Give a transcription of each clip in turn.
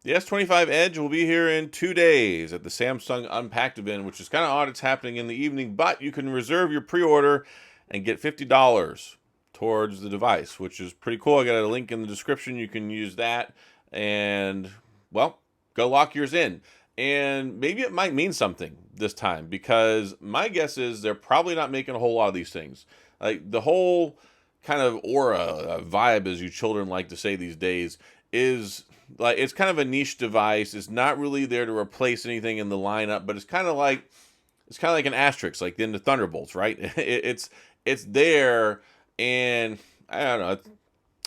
The S25 Edge will be here in 2 days at the Samsung Unpacked event, which is kind of odd. It's happening in the evening, but you can reserve your pre-order and get $50 towards the device, which is pretty cool. I got a link in the description. You can use that and, well, go lock yours in. And maybe it might mean something this time, because my guess is they're probably not making a whole lot of these things. Like the whole kind of aura, vibe, as you children like to say these days, is like it's kind of a niche device. It's not really there to replace anything in the lineup, but it's kind of like an asterisk, like in the Thunderbolts, right? It's there, and I don't know.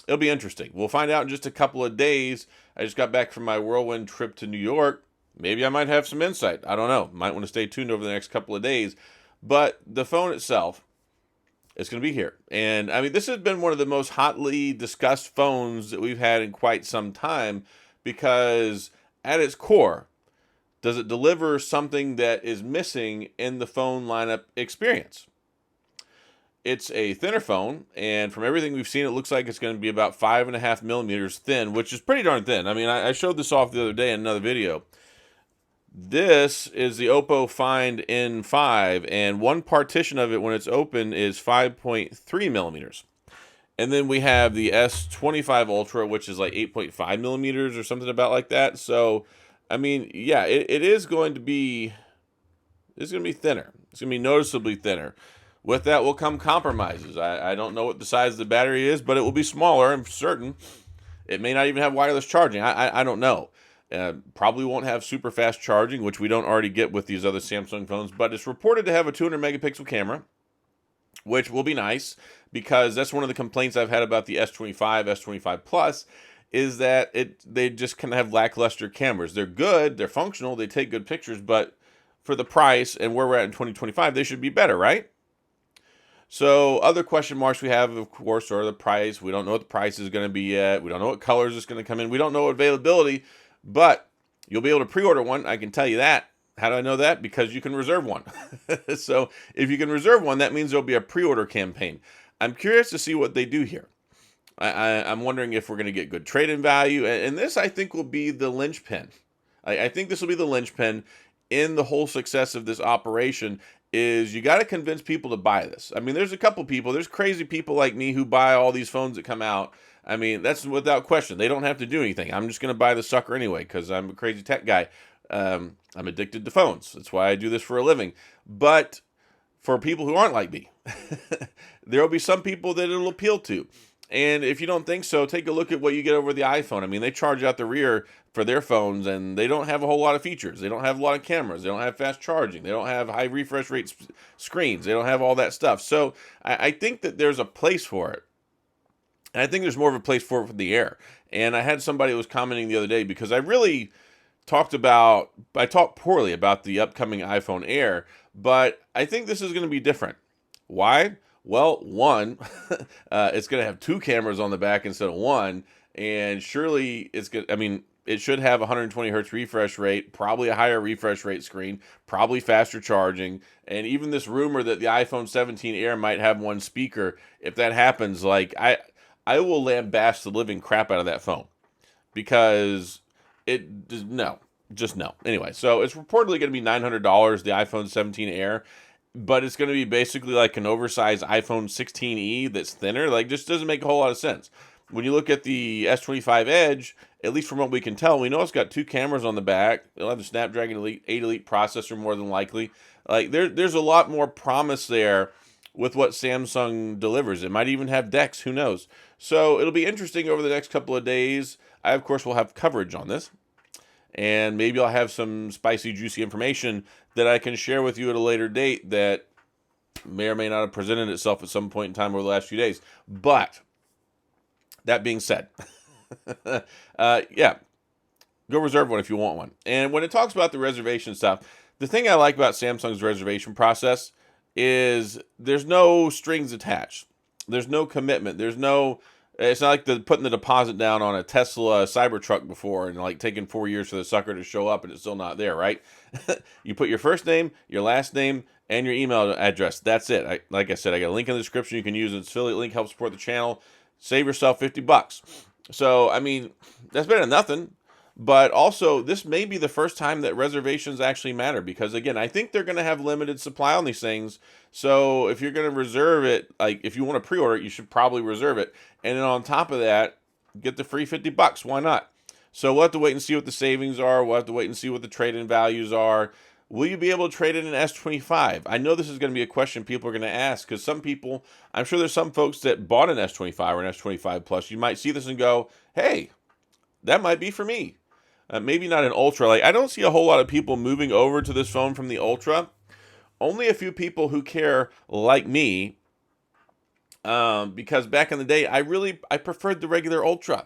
It'll be interesting. We'll find out in just a couple of days. I just got back from my whirlwind trip to New York. Maybe I might have some insight. I don't know. Might want to stay tuned over the next couple of days. But the phone itself, it's going to be here. And I mean, this has been one of the most hotly discussed phones that we've had in quite some time, because at its core, does it deliver something that is missing in the phone lineup experience? It's a thinner phone, and from everything we've seen, it looks like it's going to be about 5.5 millimeters thin, which is pretty darn thin. I mean, I showed this off the other day in another video. This is the Oppo Find N5, and one partition of it when it's open is 5.3 millimeters. And then we have the S25 Ultra, which is like 8.5 millimeters or something about like that. So, I mean, yeah, it is going to be, it's going to be thinner. It's going to be noticeably thinner. With that will come compromises. I don't know what the size of the battery is, but it will be smaller, I'm certain. It may not even have wireless charging. I don't know. Probably won't have super fast charging, which we don't already get with these other Samsung phones, but it's reported to have a 200 megapixel camera, which will be nice, because that's one of the complaints I've had about the S25, S25 Plus, is that they just kind of have lackluster cameras. They're good, they're functional, they take good pictures, but for the price and where we're at in 2025, they should be better, right? So other question marks we have, of course, are the price. We don't know what the price is going to be yet. We don't know what colors it's going to come in. We don't know availability. But you'll be able to pre-order one, I can tell you that. How do I know that? Because you can reserve one. So if you can reserve one, that means there'll be a pre-order campaign. I'm curious to see what they do here. I'm wondering if we're going to get good trade-in value. And this, I think, will be the linchpin. I think this will be the linchpin in the whole success of this operation, is you got to convince people to buy this. I mean, there's a couple people, there's crazy people like me who buy all these phones that come out. I mean, that's without question. They don't have to do anything. I'm just going to buy the sucker anyway, because I'm a crazy tech guy. I'm addicted to phones. That's why I do this for a living. But for people who aren't like me, there will be some people that it'll appeal to. And if you don't think so, take a look at what you get over the iPhone. I mean, they charge out the rear for their phones, and they don't have a whole lot of features. They don't have a lot of cameras. They don't have fast charging. They don't have high refresh rate screens. They don't have all that stuff. So I think that there's a place for it. And I think there's more of a place for it for the Air. And I had somebody who was commenting the other day, because I really talked poorly about the upcoming iPhone Air, but I think this is going to be different. Why? Well, one, it's going to have two cameras on the back instead of one, and surely it's good. I mean, it should have 120 hertz refresh rate, probably a higher refresh rate screen, probably faster charging, and even this rumor that the iPhone 17 Air might have one speaker. If that happens, like I will lambaste the living crap out of that phone, because just no. Anyway, so it's reportedly going to be $900, the iPhone 17 Air, but it's going to be basically like an oversized iPhone 16e that's thinner. Like, just doesn't make a whole lot of sense. When you look at the S25 Edge, at least from what we can tell, we know it's got two cameras on the back. It'll have the Snapdragon 8 Elite processor, more than likely. Like, there's a lot more promise there with what Samsung delivers. It might even have DeX, who knows? So it'll be interesting over the next couple of days. I, of course, will have coverage on this, and maybe I'll have some spicy, juicy information that I can share with you at a later date that may or may not have presented itself at some point in time over the last few days. But that being said, yeah, go reserve one if you want one. And when it talks about the reservation stuff, the thing I like about Samsung's reservation process is there's no strings attached. There's no commitment. It's not like putting the deposit down on a Tesla Cybertruck before and like taking 4 years for the sucker to show up and it's still not there, right? You put your first name, your last name, and your email address. That's it. Like I said, I got a link in the description. You can use an affiliate link, help support the channel. Save yourself $50. So, I mean, that's better than nothing. But also, this may be the first time that reservations actually matter because, again, I think they're going to have limited supply on these things. So if you're going to reserve it, like if you want to pre-order it, you should probably reserve it. And then on top of that, get the free $50. Why not? So we'll have to wait and see what the savings are. We'll have to wait and see what the trade-in values are. Will you be able to trade in an S25? I know this is going to be a question people are going to ask because some people, I'm sure there's some folks that bought an S25 or an S25 Plus. You might see this and go, hey, that might be for me. Maybe not an Ultra. Like, I don't see a whole lot of people moving over to this phone from the Ultra. Only a few people who care, like me, because back in the day, I preferred the regular Ultra.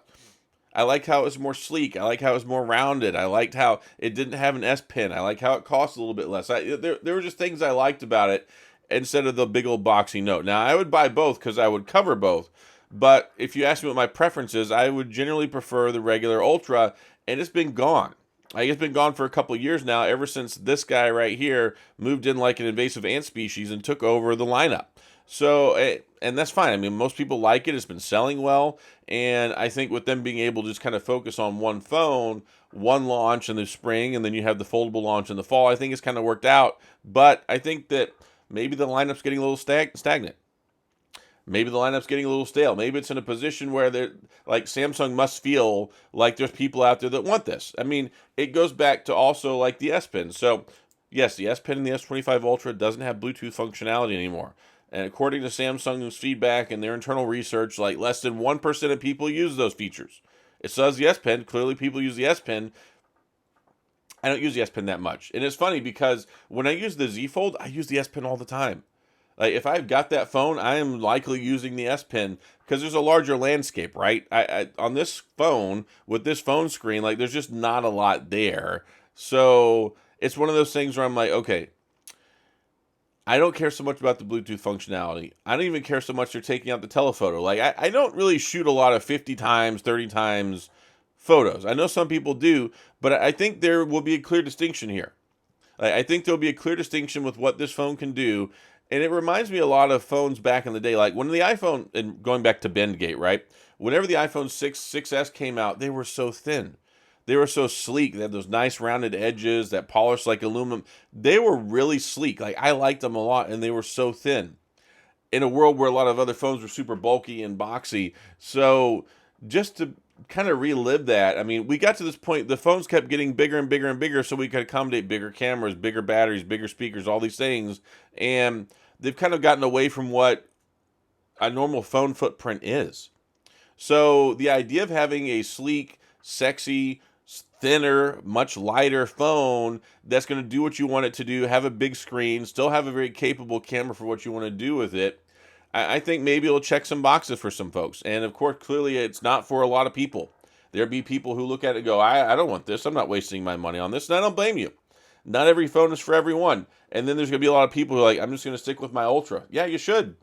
I liked how it was more sleek. I liked how it was more rounded. I liked how it didn't have an S Pen. I liked how it cost a little bit less. There were just things I liked about it instead of the big old boxy note. Now, I would buy both because I would cover both. But if you ask me what my preference is, I would generally prefer the regular Ultra, and it's been gone. Like, it's been gone for a couple of years now, ever since this guy right here moved in like an invasive ant species and took over the lineup. So, and that's fine. I mean, most people like it. It's been selling well. And I think with them being able to just kind of focus on one phone, one launch in the spring, and then you have the foldable launch in the fall, I think it's kind of worked out. But I think that maybe the lineup's getting a little stagnant. Maybe the lineup's getting a little stale. Maybe it's in a position where they're like Samsung must feel like there's people out there that want this. I mean, it goes back to also like the S Pen. So, yes, the S Pen and the S25 Ultra doesn't have Bluetooth functionality anymore. And according to Samsung's feedback and their internal research, like less than 1% of people use those features. It says the S Pen. Clearly, people use the S Pen. I don't use the S Pen that much. And it's funny because when I use the Z Fold, I use the S Pen all the time. Like if I've got that phone, I am likely using the S Pen because there's a larger landscape, right? I on this phone with this phone screen, like there's just not a lot there. So it's one of those things where I'm like, okay, I don't care so much about the Bluetooth functionality. I don't even care so much they're taking out the telephoto. Like I don't really shoot a lot of 50 times, 30 times photos. I know some people do, but I think there will be a clear distinction here. I think there'll be a clear distinction with what this phone can do. And it reminds me a lot of phones back in the day. Like when the iPhone, and going back to Bendgate, right? Whenever the iPhone 6S came out, they were so thin. They were so sleek. They had those nice rounded edges, that polished like aluminum. They were really sleek. Like I liked them a lot, and they were so thin. In a world where a lot of other phones were super bulky and boxy. So just to kind of relive that, I mean, we got to this point, the phones kept getting bigger and bigger and bigger so we could accommodate bigger cameras, bigger batteries, bigger speakers, all these things. And they've kind of gotten away from what a normal phone footprint is. So the idea of having a sleek, sexy, thinner, much lighter phone that's going to do what you want it to do, have a big screen, still have a very capable camera for what you want to do with it, I think maybe it'll check some boxes for some folks. And of course, clearly it's not for a lot of people. There'll be people who look at it and go, I don't want this. I'm not wasting my money on this. And I don't blame you. Not every phone is for everyone. And then there's going to be a lot of people who are like, I'm just going to stick with my Ultra. Yeah, you should.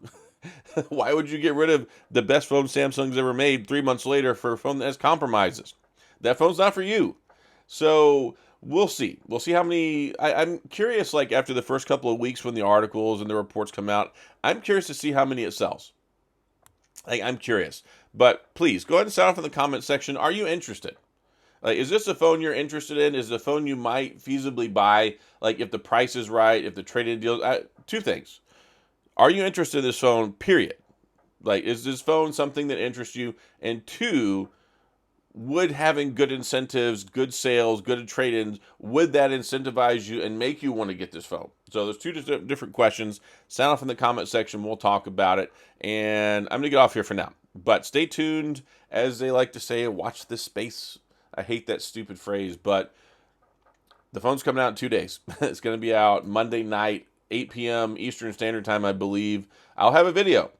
Why would you get rid of the best phone Samsung's ever made 3 months later for a phone that has compromises? That phone's not for you. So we'll see. We'll see how many. I'm curious, like after the first couple of weeks when the articles and the reports come out, I'm curious to see how many it sells. Like, I'm curious. But please, go ahead and sound off in the comment section. Are you interested? Like, is this a phone you're interested in? Is it a phone you might feasibly buy? Like, if the price is right, if the trade-in deal... two things. Are you interested in this phone, period? Like, is this phone something that interests you? And two, would having good incentives, good sales, good trade-ins, would that incentivize you and make you want to get this phone? So there's two different questions. Sound off in the comment section. We'll talk about it. And I'm going to get off here for now. But stay tuned. As they like to say, watch this space. I hate that stupid phrase, but the phone's coming out in 2 days. It's going to be out Monday night, 8 p.m. Eastern Standard Time, I believe. I'll have a video.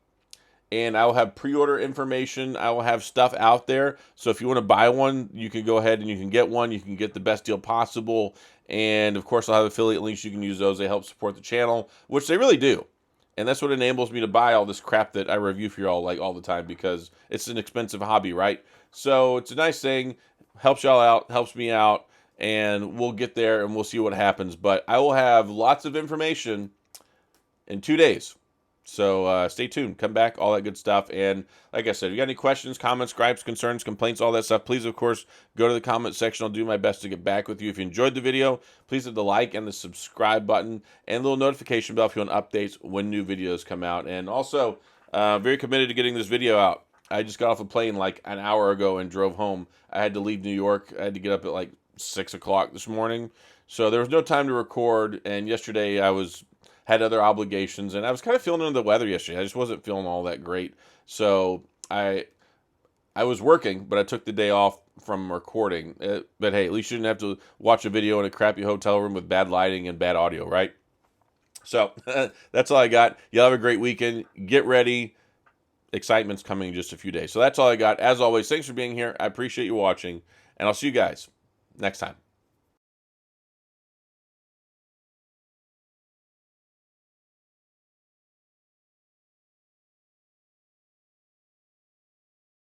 And I will have pre-order information. I will have stuff out there. So if you want to buy one, you can go ahead and you can get one. You can get the best deal possible. And of course, I'll have affiliate links. You can use those. They help support the channel, which they really do. And that's what enables me to buy all this crap that I review for you all like all the time because it's an expensive hobby, right? So it's a nice thing. Helps y'all out, helps me out. And we'll get there and we'll see what happens. But I will have lots of information in 2 days. So stay tuned. Come back, all that good stuff. And like I said, if you got any questions, comments, gripes, concerns, complaints, all that stuff, please, of course, go to the comment section. I'll do my best to get back with you. If you enjoyed the video, please hit the like and the subscribe button and a little notification bell if you want updates when new videos come out. And also, very committed to getting this video out. I just got off a plane like an hour ago and drove home. I had to leave New York. I had to get up at like 6 o'clock this morning. So there was no time to record. And yesterday I had other obligations, and I was kind of feeling under the weather yesterday. I just wasn't feeling all that great. So I was working, but I took the day off from recording. But hey, at least you didn't have to watch a video in a crappy hotel room with bad lighting and bad audio, right? So that's all I got. Y'all have a great weekend. Get ready. Excitement's coming in just a few days. So that's all I got. As always, thanks for being here. I appreciate you watching, and I'll see you guys next time.